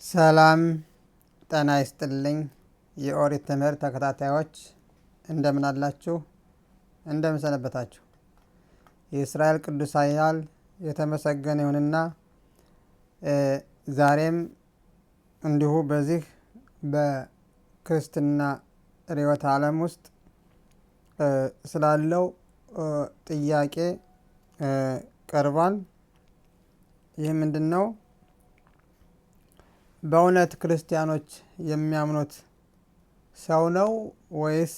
ሰላም ጤና ይስጥልኝ። የኦሪት ትምህርት ተከታታዮች እንደምን አላችሁ? እንደምን ሰነበታችሁ? የእስራኤል ቅዱስ ኃያል የተመሰገነ ይሁንና ዛሬም እንዲሁ በዚህ በክርስትና ርዕዮተ ዓለም ውስጥ ስላለው ጥያቄ ቀርቧል። ይህ ምንድነው? በእውነት ክርስቲያኖች የሚያምኑት ሰው ነው ወይስ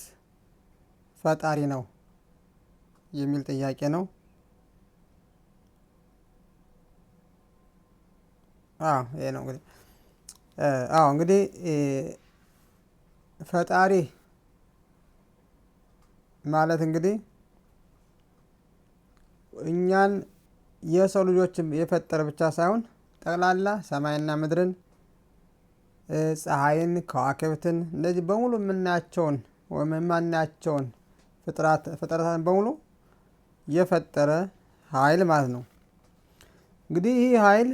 ፈጣሪ ነው የሚል ጥያቄ ነው። ይሄ ነው እንግዲህ እንግዲህ ፈጣሪ ማለት እንግዲህ እኛን የሰው ልጆችን የፈጠረ ብቻ ሳይሆን ጠቅላላ ሰማይና ምድርን፣ ፀሐይን፣ ከዋክብትን እነዚህ በሙሉ የምናያቸውን ወይም የማናያቸውን ፍጥረታትን በሙሉ የፈጠረ ኃይል ማለት ነው። እንግዲህ ይህ ኃይል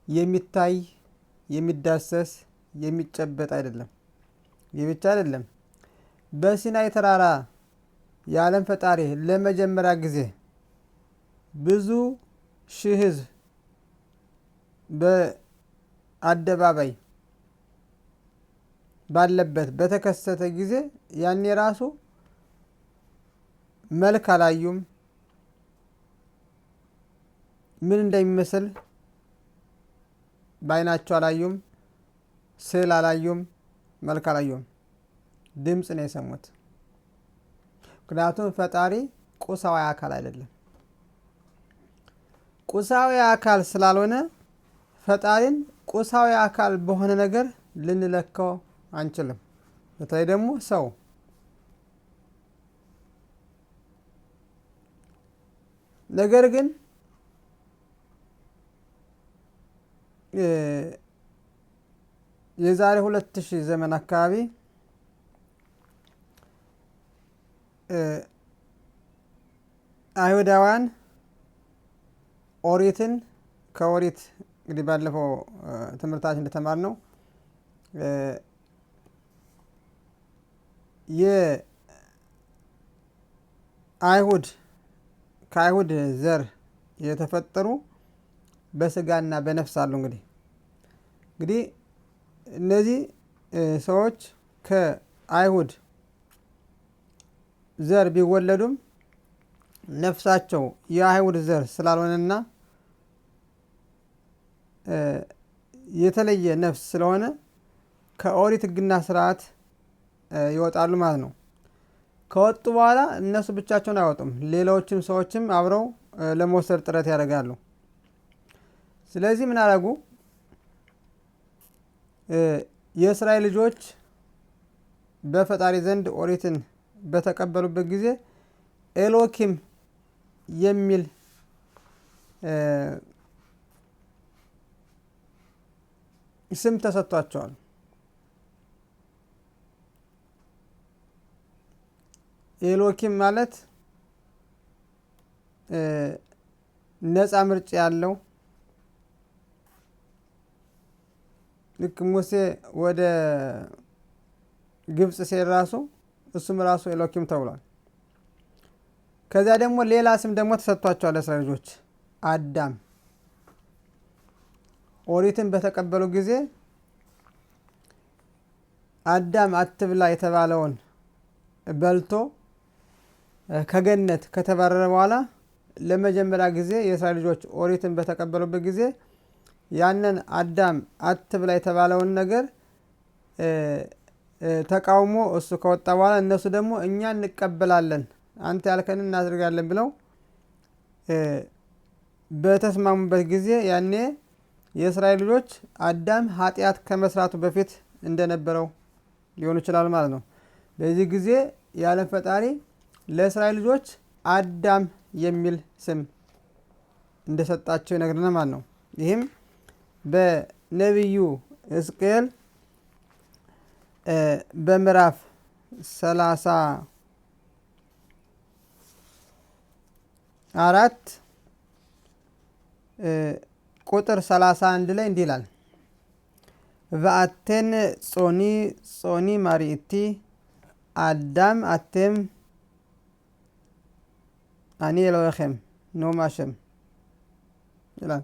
የሚታይ የሚዳሰስ የሚጨበጥ አይደለም። ይህ ብቻ አይደለም። በሲናይ ተራራ የዓለም ፈጣሪ ለመጀመሪያ ጊዜ ብዙ ሺህ ሕዝብ በአደባባይ ባለበት በተከሰተ ጊዜ ያኔ ራሱ መልክ አላዩም። ምን እንደሚመስል በዓይናቸው አላዩም። ስዕል አላዩም። መልክ አላዩም። ድምፅ ነው የሰሙት። ምክንያቱም ፈጣሪ ቁሳዊ አካል አይደለም። ቁሳዊ አካል ስላልሆነ ፈጣሪን ቁሳዊ አካል በሆነ ነገር ልንለካው አንችልም። በተለይ ደግሞ ሰው ነገር ግን የዛሬ 2000 ዘመን አካባቢ አይሁዳውያን ኦሪትን ከኦሪት እንግዲህ ባለፈው ትምህርታችን እንደተማርነው ከአይሁድ ዘር የተፈጠሩ በስጋና በነፍስ አሉ። እንግዲህ እነዚህ ሰዎች ከአይሁድ ዘር ቢወለዱም ነፍሳቸው የአይሁድ ዘር ስላልሆነና የተለየ ነፍስ ስለሆነ ከኦሪት ሕግና ስርዓት ይወጣሉ ማለት ነው። ከወጡ በኋላ እነሱ ብቻቸውን አይወጡም። ሌሎችም ሰዎችም አብረው ለመውሰድ ጥረት ያደርጋሉ። ስለዚህ ምን አደረጉ? የእስራኤል ልጆች በፈጣሪ ዘንድ ኦሪትን በተቀበሉበት ጊዜ ኤሎኪም የሚል ስም ተሰጥቷቸዋል። ኤሎኪም ማለት ነፃ ምርጫ ያለው፣ ልክ ሙሴ ወደ ግብፅ ሲሄድ ራሱ እሱም ራሱ ኤሎኪም ተብሏል። ከዚያ ደግሞ ሌላ ስም ደግሞ ተሰጥቷቸዋል ለእስራኤል ልጆች አዳም። ኦሪትን በተቀበሉ ጊዜ አዳም አትብላ የተባለውን በልቶ ከገነት ከተባረረ በኋላ ለመጀመሪያ ጊዜ የእስራኤል ልጆች ኦሪትን በተቀበሉበት ጊዜ ያንን አዳም አትብላ የተባለውን ነገር ተቃውሞ እሱ ከወጣ በኋላ እነሱ ደግሞ እኛ እንቀበላለን፣ አንተ ያልከንን እናደርጋለን ብለው በተስማሙበት ጊዜ ያኔ የእስራኤል ልጆች አዳም ኃጢአት ከመስራቱ በፊት እንደነበረው ሊሆኑ ይችላል ማለት ነው። በዚህ ጊዜ የዓለም ፈጣሪ ለእስራኤል ልጆች አዳም የሚል ስም እንደሰጣቸው ይነግረናል ማለት ነው። ይህም በነቢዩ ሕዝቅኤል በምዕራፍ 34 ቁጥር 31 ላይ እንዲህ ይላል። ואתן ጾኒ מריእቲ አዳም አቴም አኒ ኤሎሄም ኖ ማሸም ይላል።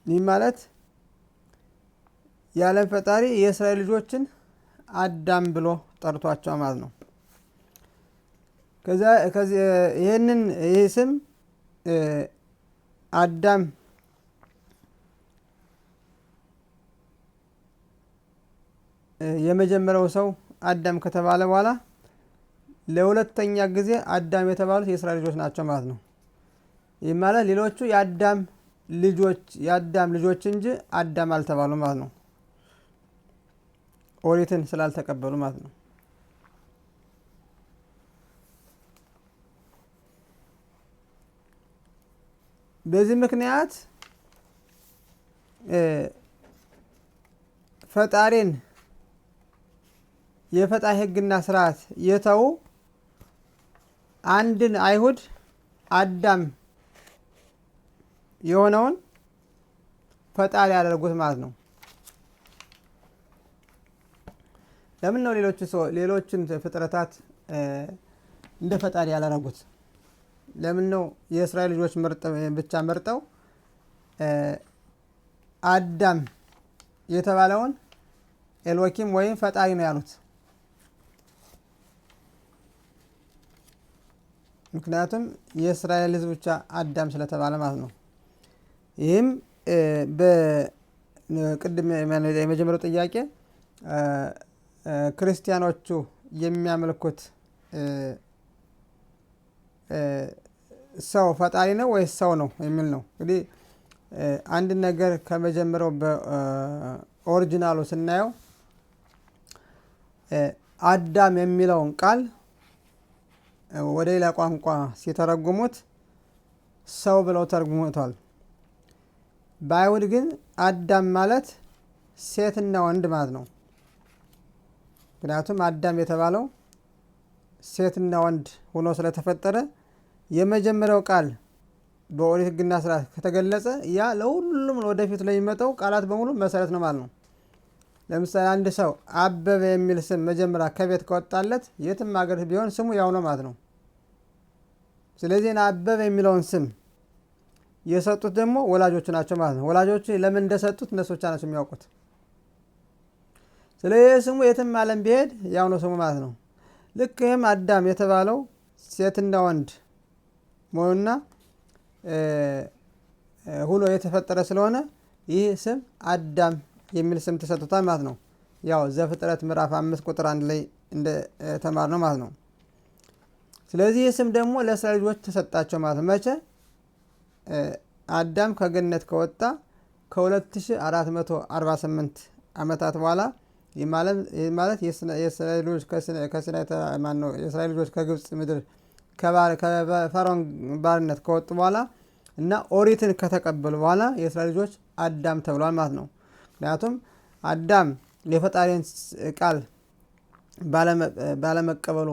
ይህ ማለት የዓለም ፈጣሪ የእስራኤል ልጆችን አዳም ብሎ ጠርቷቸው ማለት ነው። ከዛ ይህ ስም አዳም የመጀመሪያው ሰው አዳም ከተባለ በኋላ ለሁለተኛ ጊዜ አዳም የተባሉት የእስራኤል ልጆች ናቸው ማለት ነው። ይህ ማለት ሌሎቹ የአዳም ልጆች እንጂ አዳም አልተባሉ ማለት ነው። ኦሪትን ስላልተቀበሉ ማለት ነው። በዚህ ምክንያት ፈጣሪን የፈጣሪ ሕግና ስርዓት የተው አንድን አይሁድ አዳም የሆነውን ፈጣሪ ያደረጉት ማለት ነው። ለምን ነው ሌሎችን ፍጥረታት እንደ ፈጣሪ ያላረጉት? ለምን ነው የእስራኤል ልጆች ብቻ መርጠው አዳም የተባለውን ኤሎኪም ወይም ፈጣሪ ነው ያሉት? ምክንያቱም የእስራኤል ሕዝብ ብቻ አዳም ስለተባለ ማለት ነው። ይህም በቅድም የመጀመሪያው ጥያቄ ክርስቲያኖቹ የሚያመልኩት ሰው ፈጣሪ ነው ወይስ ሰው ነው የሚል ነው። እንግዲህ አንድ ነገር ከመጀመሪያው በኦሪጂናሉ ስናየው አዳም የሚለውን ቃል ወደ ሌላ ቋንቋ ሲተረጉሙት ሰው ብለው ተርጉሙታል። በአይሁድ ግን አዳም ማለት ሴትና ወንድ ማለት ነው። ምክንያቱም አዳም የተባለው ሴትና ወንድ ሆኖ ስለተፈጠረ የመጀመሪያው ቃል በኦሪት ሕግና ስርዓት ከተገለጸ ያ ለሁሉም ወደፊት ለሚመጣው ቃላት በሙሉ መሰረት ነው ማለት ነው። ለምሳሌ አንድ ሰው አበበ የሚል ስም መጀመሪያ ከቤት ከወጣለት የትም ሀገር ቢሆን ስሙ ያው ነው ማለት ነው። ስለዚህ አበበ የሚለውን ስም የሰጡት ደግሞ ወላጆቹ ናቸው ማለት ነው። ወላጆቹ ለምን እንደሰጡት እነሱ ብቻ ናቸው የሚያውቁት። ስለዚህ ስሙ የትም ዓለም ቢሄድ ያው ነው ስሙ ማለት ነው። ልክ ይህም አዳም የተባለው ሴትና ወንድ መሆኑና ሁሉ የተፈጠረ ስለሆነ ይህ ስም አዳም የሚል ስም ተሰጥቶታል ማለት ነው። ያው ዘፍጥረት ምዕራፍ 5 ቁጥር 1 ላይ እንደ ተማር ነው ማለት ነው። ስለዚህ ይህ ስም ደግሞ ለእስራኤል ልጆች ተሰጣቸው ማለት ነው። መቼ? አዳም ከገነት ከወጣ ከ2448 ዓመታት በኋላ ይህ ማለት የእስራኤል ልጆች ከግብፅ ምድር ከፈርዖን ባርነት ከወጡ በኋላ እና ኦሪትን ከተቀበሉ በኋላ የእስራኤል ልጆች አዳም ተብሏል ማለት ነው። ምክንያቱም አዳም የፈጣሪን ቃል ባለመቀበሉ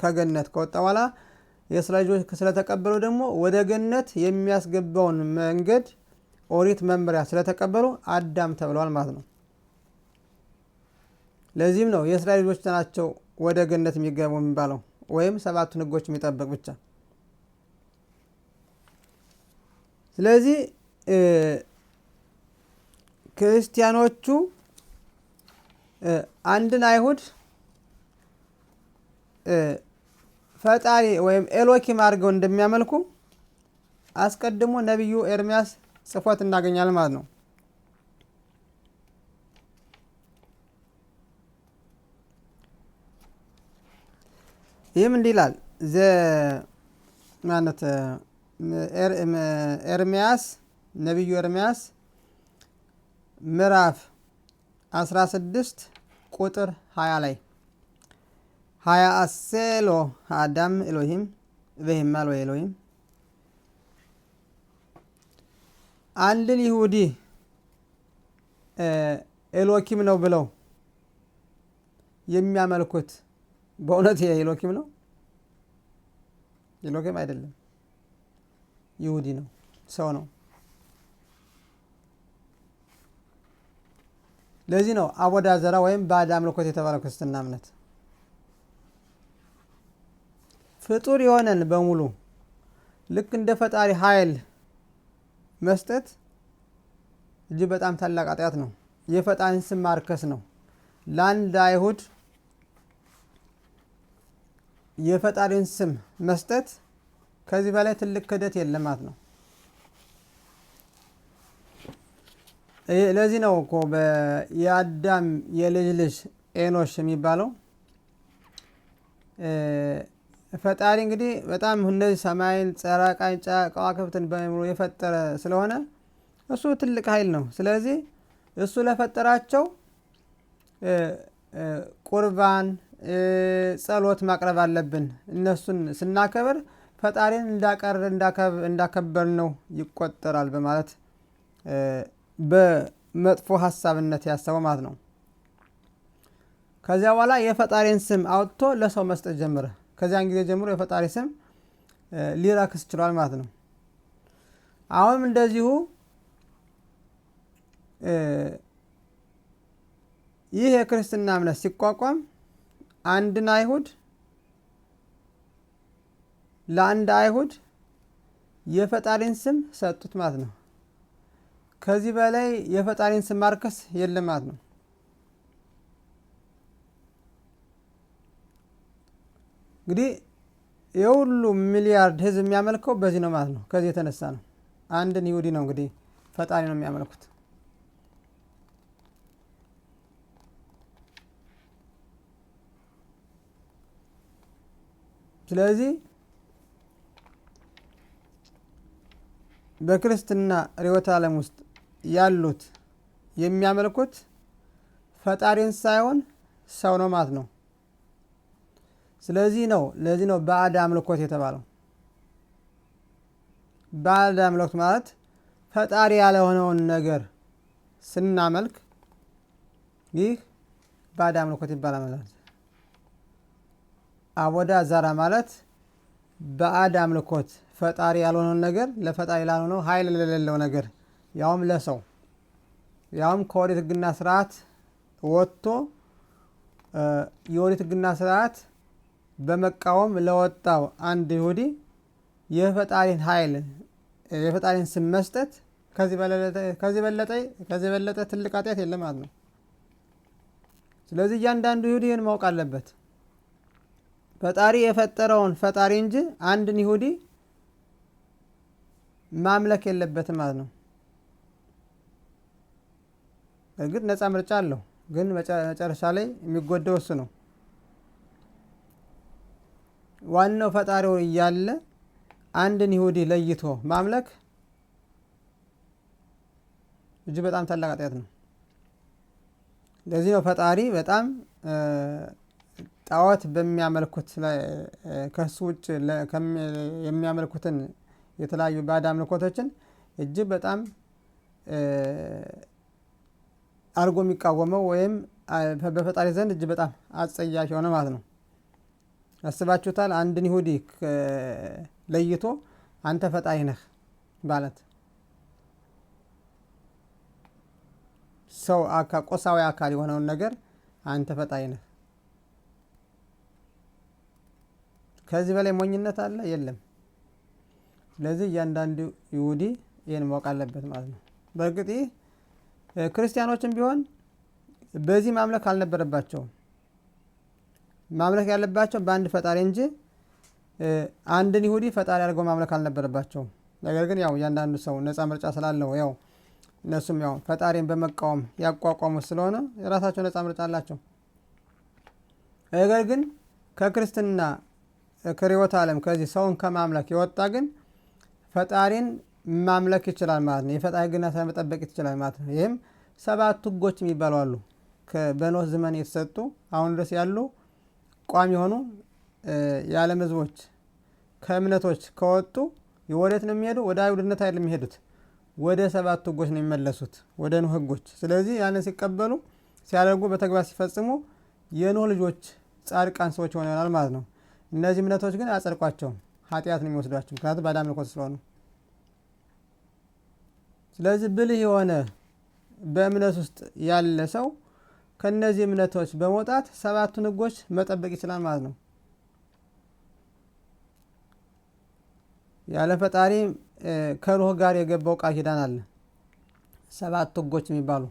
ከገነት ከወጣ በኋላ የእስራኤል ልጆች ስለተቀበሉ ደግሞ ወደ ገነት የሚያስገባውን መንገድ ኦሪት መመሪያ ስለተቀበሉ አዳም ተብሏል ማለት ነው። ለዚህም ነው የእስራኤል ልጆች ናቸው ወደ ገነት የሚገቡ የሚባለው ወይም 7ቱን ሕጎች የሚጠብቅ ብቻ። ስለዚህ ክርስቲያኖቹ አንድን አይሁድ ፈጣሪ ወይም ኤሎኪም አድርገው እንደሚያመልኩ አስቀድሞ ነቢዩ ኤርምያስ ጽፎት እናገኛለን ማለት ነው። ይህም እንዲህ ይላል ኤርምያስ ነቢዩ ኤርምያስ ምዕራፍ 16 ቁጥር 20 ላይ አሴሎ አዳም ኤሎሂም ወሂማል ኤሎሂም አንድን ይሁዲ ኤሎኪም ነው ብለው የሚያመልኩት በእውነት ኤሎኪም ነው? ኤሎኪም አይደለም፣ ይሁዲ ነው፣ ሰው ነው። ለዚህ ነው አወዳዘራ ወይም ባዕድ አምልኮት የተባለው ክርስትና እምነት። ፍጡር የሆነን በሙሉ ልክ እንደ ፈጣሪ ኃይል መስጠት እጅግ በጣም ታላቅ ኃጢአት ነው። የፈጣሪን ስም ማርከስ ነው። ለአንድ አይሁድ የፈጣሪን ስም መስጠት ከዚህ በላይ ትልቅ ክህደት የለም ማለት ነው። ለዚህ ነው እኮ የአዳም የልጅ ልጅ ኤኖሽ የሚባለው ፈጣሪ እንግዲህ በጣም እነዚህ ሰማይን፣ ጨረቃን፣ ከዋክብትን በሙሉ የፈጠረ ስለሆነ እሱ ትልቅ ኃይል ነው። ስለዚህ እሱ ለፈጠራቸው ቁርባን፣ ጸሎት ማቅረብ አለብን። እነሱን ስናከብር ፈጣሪን እንዳከበር ነው ይቆጠራል በማለት በመጥፎ ሀሳብነት ያሰበው ማለት ነው። ከዚያ በኋላ የፈጣሪን ስም አውጥቶ ለሰው መስጠት ጀመረ። ከዚያን ጊዜ ጀምሮ የፈጣሪ ስም ሊረክስ ችሏል ማለት ነው። አሁንም እንደዚሁ ይህ የክርስትና እምነት ሲቋቋም አንድን አይሁድ ለአንድ አይሁድ የፈጣሪን ስም ሰጡት ማለት ነው። ከዚህ በላይ የፈጣሪን ስም ማርከስ የለም ማለት ነው። እንግዲህ የሁሉ ሚሊያርድ ህዝብ የሚያመልከው በዚህ ነው ማለት ነው። ከዚህ የተነሳ ነው አንድን ይሁዲ ነው እንግዲህ ፈጣሪ ነው የሚያመልኩት። ስለዚህ በክርስትና ርዕዮተ ዓለም ውስጥ ያሉት የሚያመልኩት ፈጣሪን ሳይሆን ሰው ነው ማለት ነው። ለዚህ ነው ባዕድ አምልኮት የተባለው። ባዕድ አምልኮት ማለት ፈጣሪ ያልሆነውን ነገር ስናመልክ ይህ ባዕድ አምልኮት ይባላል ማለት ነው። አወዳ ዘራ ማለት ባዕድ አምልኮት ፈጣሪ ያልሆነውን ነገር ለፈጣሪ ላልሆነው ኃይል ለሌለው ነገር ያውም ለሰው ያውም ከኦሪት ሕግና ስርዓት ወጥቶ የኦሪት ሕግና ስርዓት በመቃወም ለወጣው አንድ ይሁዲ የፈጣሪን ኃይል የፈጣሪን ስም መስጠት ከዚህ በለጠ ትልቅ ኃጢአት የለም ማለት ነው። ስለዚህ እያንዳንዱ ይሁዲ ይህን ማወቅ አለበት። ፈጣሪ የፈጠረውን ፈጣሪ እንጂ አንድን ይሁዲ ማምለክ የለበትም ማለት ነው። እርግጥ ነፃ ምርጫ አለው፣ ግን መጨረሻ ላይ የሚጎዳው እሱ ነው። ዋናው ፈጣሪው እያለ አንድን ይሁዲ ለይቶ ማምለክ እጅግ በጣም ታላቅ ኃጢአት ነው። ለዚህ ነው ፈጣሪ በጣም ጣዖት በሚያመልኩት ከሱ ውጭ የሚያመልኩትን የተለያዩ ባዕድ አምልኮቶችን እጅግ በጣም አርጎ የሚቃወመው ወይም በፈጣሪ ዘንድ እጅግ በጣም አጸያፊ ሆነ ማለት ነው። አስባችሁታል? አንድን ይሁዲ ለይቶ አንተ ፈጣሪ ነህ ማለት ሰው ቆሳዊ አካል የሆነውን ነገር አንተ ፈጣሪ ነህ። ከዚህ በላይ ሞኝነት አለ? የለም። ስለዚህ እያንዳንዱ ይሁዲ ይህን ማወቅ አለበት ማለት ነው። በእርግጥ ክርስቲያኖችም ቢሆን በዚህ ማምለክ አልነበረባቸውም። ማምለክ ያለባቸው በአንድ ፈጣሪ እንጂ አንድን ይሁዲ ፈጣሪ አድርገው ማምለክ አልነበረባቸውም። ነገር ግን ያው እያንዳንዱ ሰው ነፃ ምርጫ ስላለው ያው እነሱም ያው ፈጣሪን በመቃወም ያቋቋሙት ስለሆነ የራሳቸው ነፃ ምርጫ አላቸው። ነገር ግን ከክርስትና ከርዕዮተ ዓለም ከዚህ ሰውን ከማምለክ የወጣ ግን ፈጣሪን ማምለክ ይችላል ማለት ነው። የፈጣሪ ሕግና ስርዓት መጠበቅ ይችላል ማለት ነው። ይህም 7 ሕጎች የሚባሉ አሉ። በኖህ ዘመን የተሰጡ አሁን ድረስ ያሉ ቋሚ የሆኑ የዓለም ሕዝቦች ከእምነቶች ከወጡ ወዴት ነው የሚሄዱ? ወደ አይሁድነት አይደለም የሚሄዱት፣ ወደ 7 ሕጎች ነው የሚመለሱት፣ ወደ ኖህ ሕጎች። ስለዚህ ያንን ሲቀበሉ ሲያደርጉ በተግባር ሲፈጽሙ የኖህ ልጆች ጻድቃን ሰዎች ሆነናል ማለት ነው። እነዚህ እምነቶች ግን አያጸድቋቸውም፣ ኃጢአት ነው የሚወስዷቸው፣ ምክንያቱም ባዕድ አምልኮት ስለሆኑ። ስለዚህ ብልህ የሆነ በእምነት ውስጥ ያለ ሰው ከነዚህ እምነቶች በመውጣት ሰባቱን ሕጎች መጠበቅ ይችላል ማለት ነው። ያለ ፈጣሪ ከኖህ ጋር የገባው ቃል ኪዳን አለ። 7 ሕጎች የሚባሉ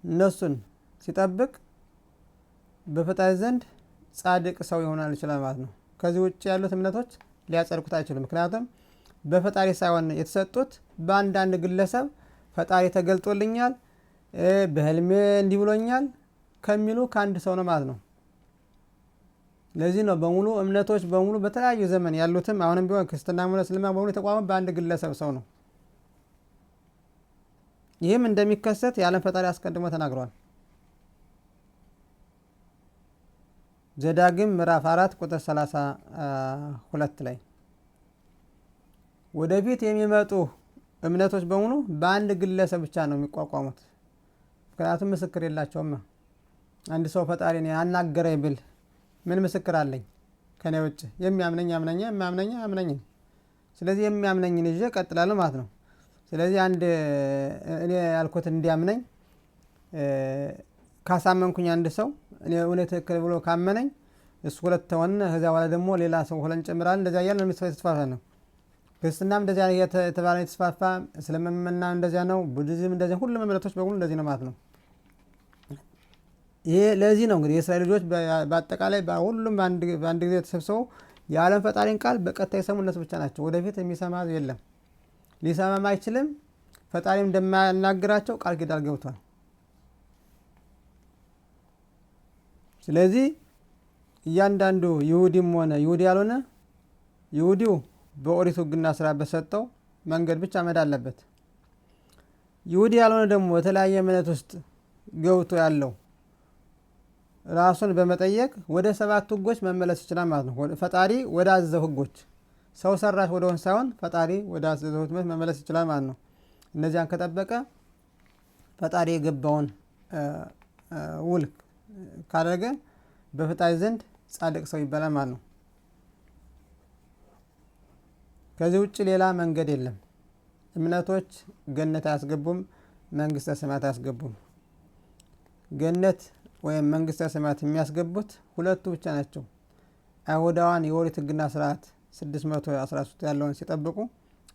እነሱን ሲጠብቅ በፈጣሪ ዘንድ ጻድቅ ሰው ይሆናል ይችላል ማለት ነው። ከዚህ ውጭ ያሉት እምነቶች ሊያጸድቁት አይችሉም። ምክንያቱም በፈጣሪ ሳይሆን የተሰጡት በአንዳንድ ግለሰብ ፈጣሪ ተገልጦልኛል፣ በህልሜ እንዲህ ብሎኛል ከሚሉ ከአንድ ሰው ነው ማለት ነው። ለዚህ ነው በሙሉ እምነቶች በሙሉ በተለያዩ ዘመን ያሉትም አሁንም ቢሆን ክርስትና ሆነ እስልምና በሙሉ የተቋመው በአንድ ግለሰብ ሰው ነው። ይህም እንደሚከሰት የዓለም ፈጣሪ አስቀድሞ ተናግሯል። ዘዳግም ምዕራፍ 4 ቁጥር 32 ላይ ወደፊት የሚመጡ እምነቶች በሙሉ በአንድ ግለሰብ ብቻ ነው የሚቋቋሙት። ምክንያቱም ምስክር የላቸውም። አንድ ሰው ፈጣሪን ያናገረኝ ብል ምን ምስክር አለኝ ከኔ ውጭ? የሚያምነኝ ያምነኛ፣ የማያምነኝ አያምነኝም። ስለዚህ የሚያምነኝን ይዤ እቀጥላለሁ ማለት ነው። ስለዚህ አንድ እኔ ያልኩት እንዲያምነኝ ካሳመንኩኝ አንድ ሰው እኔ እውነት ትክክል ብሎ ካመነኝ እሱ ሁለት ተሆነ። ከዚያ በኋላ ደግሞ ሌላ ሰው ሁለት እንጨምራለን። እንደዚያ እያልን የተስፋፋ ነው። ክርስትናም እንደዚያ የተባለ የተስፋፋ፣ እስልምና እንደዚያ ነው፣ ቡድሂዝም እንደዚያ፣ ሁሉም እምነቶች በሙሉ እንደዚህ ነው ማለት ነው። ይሄ ለዚህ ነው እንግዲህ የእስራኤል ልጆች በአጠቃላይ ሁሉም በአንድ ጊዜ ተሰብስበው የዓለም ፈጣሪን ቃል በቀጥታ የሰሙ እነሱ ብቻ ናቸው። ወደፊት የሚሰማ የለም፣ ሊሰማም አይችልም። ፈጣሪም እንደማያናግራቸው ቃል ኪዳን ገብቷል። ስለዚህ እያንዳንዱ ይሁዲም ሆነ ይሁዲ ያልሆነ ይሁዲው በኦሪት ሕግና ስራ በሰጠው መንገድ ብቻ መሄድ አለበት። ይሁዲ ያልሆነ ደግሞ በተለያየ እምነት ውስጥ ገብቶ ያለው ራሱን በመጠየቅ ወደ 7 ሕጎች መመለስ ይችላል ማለት ነው። ፈጣሪ ወደ አዘዘው ሕጎች፣ ሰው ሰራሽ ወደሆን ሳይሆን ፈጣሪ ወደ አዘዘው ሕጎች መመለስ ይችላል ማለት ነው። እነዚያን ከጠበቀ ፈጣሪ የገባውን ውል ካደረገ በፈጣሪ ዘንድ ጻድቅ ሰው ይባላል ማለት ነው። ከዚህ ውጭ ሌላ መንገድ የለም። እምነቶች ገነት አያስገቡም፣ መንግስተ ሰማያት አያስገቡም። ገነት ወይም መንግስተ ሰማያት የሚያስገቡት ሁለቱ ብቻ ናቸው። አይሁዳውያን የኦሪት ሕግና ስርዓት 613 ያለውን ሲጠብቁ፣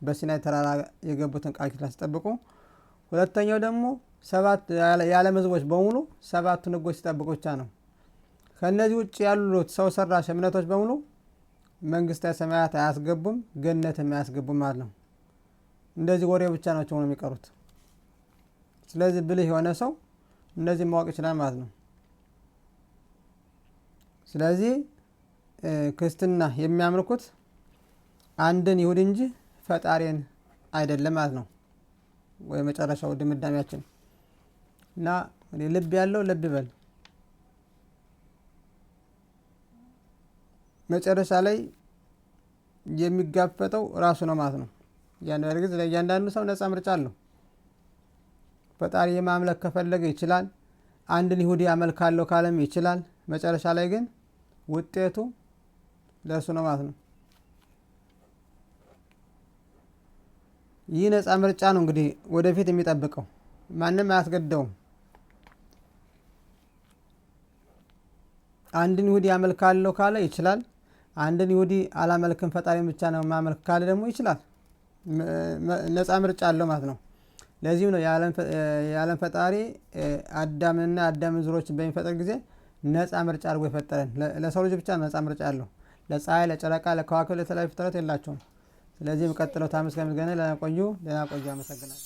በሲናይ ተራራ የገቡትን ቃል ኪዳን ሲጠብቁ፣ ሁለተኛው ደግሞ የዓለም ሕዝቦች በሙሉ 7ቱን ሕጎች ሲጠብቁ ብቻ ነው። ከእነዚህ ውጭ ያሉት ሰው ሰራሽ እምነቶች በሙሉ መንግስተ ሰማያት አያስገቡም፣ ገነትም አያስገቡም ማለት ነው። እንደዚህ ወሬ ብቻ ናቸው ነው የሚቀሩት። ስለዚህ ብልህ የሆነ ሰው እነዚህ ማወቅ ይችላል ማለት ነው። ስለዚህ ክርስትና የሚያመልኩት አንድን ይሁድ እንጂ ፈጣሪን አይደለም ማለት ነው። ወይ መጨረሻው ድምዳሜያችን እና ልብ ያለው ልብ ይበል። መጨረሻ ላይ የሚጋፈጠው ራሱ ነው ማለት ነው። እያንዳንዱ ሰው ነፃ ምርጫ አለው። ፈጣሪ የማምለክ ከፈለገ ይችላል። አንድን ይሁዲ አመልካለሁ ካለም ይችላል። መጨረሻ ላይ ግን ውጤቱ ለእሱ ነው ማለት ነው። ይህ ነፃ ምርጫ ነው እንግዲህ ወደፊት የሚጠብቀው። ማንም አያስገድደውም። አንድን ይሁዲ አመልካለሁ ካለ ይችላል። አንድን ይሁዲ አላመልክም ፈጣሪን ብቻ ነው ማመልክ ካለ ደግሞ ይችላል። ነፃ ምርጫ አለው ማለት ነው። ለዚህም ነው የዓለም ፈጣሪ አዳምንና አዳምን ዙሮችን በሚፈጥር ጊዜ ነፃ ምርጫ አድርጎ የፈጠረን። ለሰው ልጅ ብቻ ነፃ ምርጫ አለው። ለፀሐይ፣ ለጨረቃ፣ ለከዋክብት፣ ለተለያዩ ፍጥረት የላቸውም። ስለዚህ የሚቀጥለው ታምስ ከምስጋና ለቆዩ አመሰግናለሁ።